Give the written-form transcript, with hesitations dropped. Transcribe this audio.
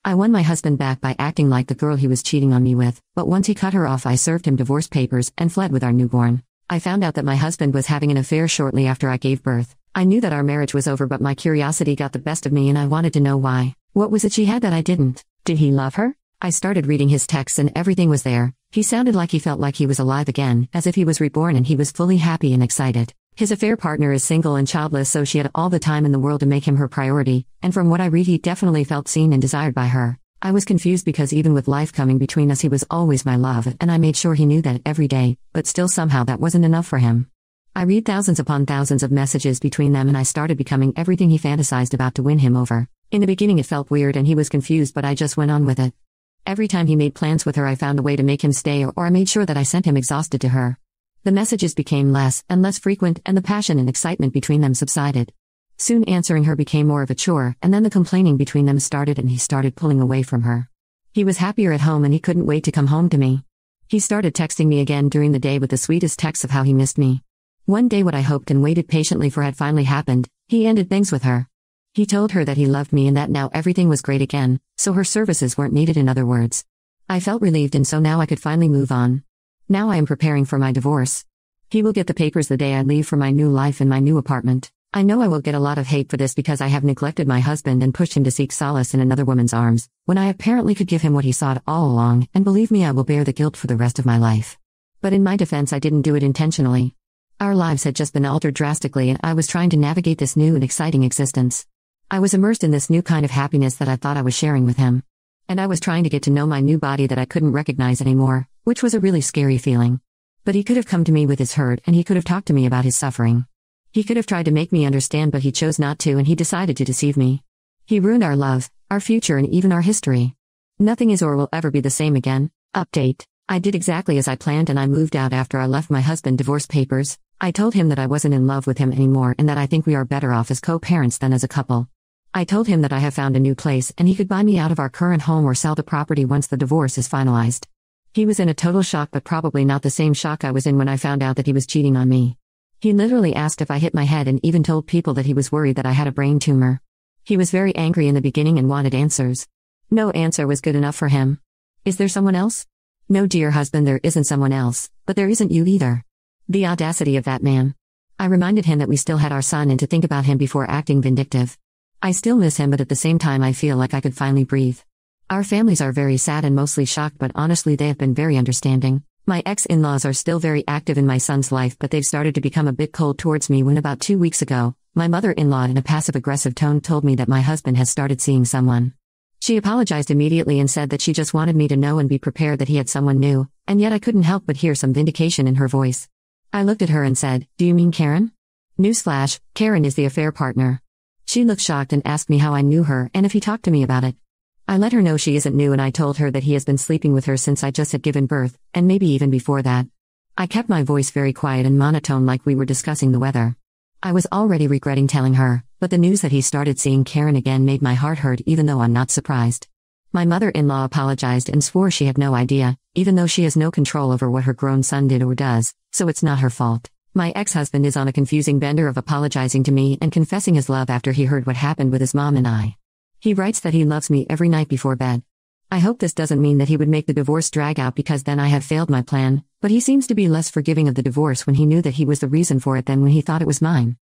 I won my husband back by acting like the girl he was cheating on me with, but once he cut her off, I served him divorce papers and fled with our newborn. I found out that my husband was having an affair shortly after I gave birth. I knew that our marriage was over, but my curiosity got the best of me and I wanted to know why. What was it she had that I didn't? Did he love her? I started reading his texts and everything was there. He sounded like he felt like he was alive again, as if he was reborn and he was fully happy and excited. His affair partner is single and childless, so she had all the time in the world to make him her priority, and from what I read he definitely felt seen and desired by her. I was confused because even with life coming between us he was always my love, and I made sure he knew that every day, but still somehow that wasn't enough for him. I read thousands upon thousands of messages between them and I started becoming everything he fantasized about to win him over. In the beginning it felt weird and he was confused, but I just went on with it. Every time he made plans with her I found a way to make him stay, or I made sure that I sent him exhausted to her. The messages became less and less frequent and the passion and excitement between them subsided. Soon answering her became more of a chore, and then the complaining between them started and he started pulling away from her. He was happier at home and he couldn't wait to come home to me. He started texting me again during the day with the sweetest texts of how he missed me. One day what I hoped and waited patiently for had finally happened. He ended things with her. He told her that he loved me and that now everything was great again, so her services weren't needed, in other words. I felt relieved, and so now I could finally move on. Now I am preparing for my divorce. He will get the papers the day I leave for my new life in my new apartment. I know I will get a lot of hate for this because I have neglected my husband and pushed him to seek solace in another woman's arms, when I apparently could give him what he sought all along, and believe me, I will bear the guilt for the rest of my life. But in my defense, I didn't do it intentionally. Our lives had just been altered drastically and I was trying to navigate this new and exciting existence. I was immersed in this new kind of happiness that I thought I was sharing with him. And I was trying to get to know my new body that I couldn't recognize anymore, which was a really scary feeling. But he could have come to me with his hurt and he could have talked to me about his suffering. He could have tried to make me understand, but he chose not to, and he decided to deceive me. He ruined our love, our future, and even our history. Nothing is or will ever be the same again. Update. I did exactly as I planned and I moved out after I left my husband divorce papers. I told him that I wasn't in love with him anymore and that I think we are better off as co-parents than as a couple. I told him that I have found a new place and he could buy me out of our current home or sell the property once the divorce is finalized. He was in a total shock, but probably not the same shock I was in when I found out that he was cheating on me. He literally asked if I hit my head and even told people that he was worried that I had a brain tumor. He was very angry in the beginning and wanted answers. No answer was good enough for him. Is there someone else? No, dear husband, there isn't someone else, but there isn't you either. The audacity of that man. I reminded him that we still had our son and to think about him before acting vindictive. I still miss him, but at the same time I feel like I could finally breathe. Our families are very sad and mostly shocked, but honestly they have been very understanding. My ex-in-laws are still very active in my son's life, but they've started to become a bit cold towards me when about 2 weeks ago, my mother-in-law in a passive-aggressive tone told me that my husband has started seeing someone. She apologized immediately and said that she just wanted me to know and be prepared that he had someone new, and yet I couldn't help but hear some vindication in her voice. I looked at her and said, "Do you mean Karen?" Newsflash, Karen is the affair partner. She looked shocked and asked me how I knew her and if he talked to me about it. I let her know she isn't new and I told her that he has been sleeping with her since I just had given birth, and maybe even before that. I kept my voice very quiet and monotone like we were discussing the weather. I was already regretting telling her, but the news that he started seeing Karen again made my heart hurt, even though I'm not surprised. My mother-in-law apologized and swore she had no idea, even though she has no control over what her grown son did or does, so it's not her fault. My ex-husband is on a confusing bender of apologizing to me and confessing his love after he heard what happened with his mom and I. He writes that he loves me every night before bed. I hope this doesn't mean that he would make the divorce drag out, because then I have failed my plan, but he seems to be less forgiving of the divorce when he knew that he was the reason for it than when he thought it was mine.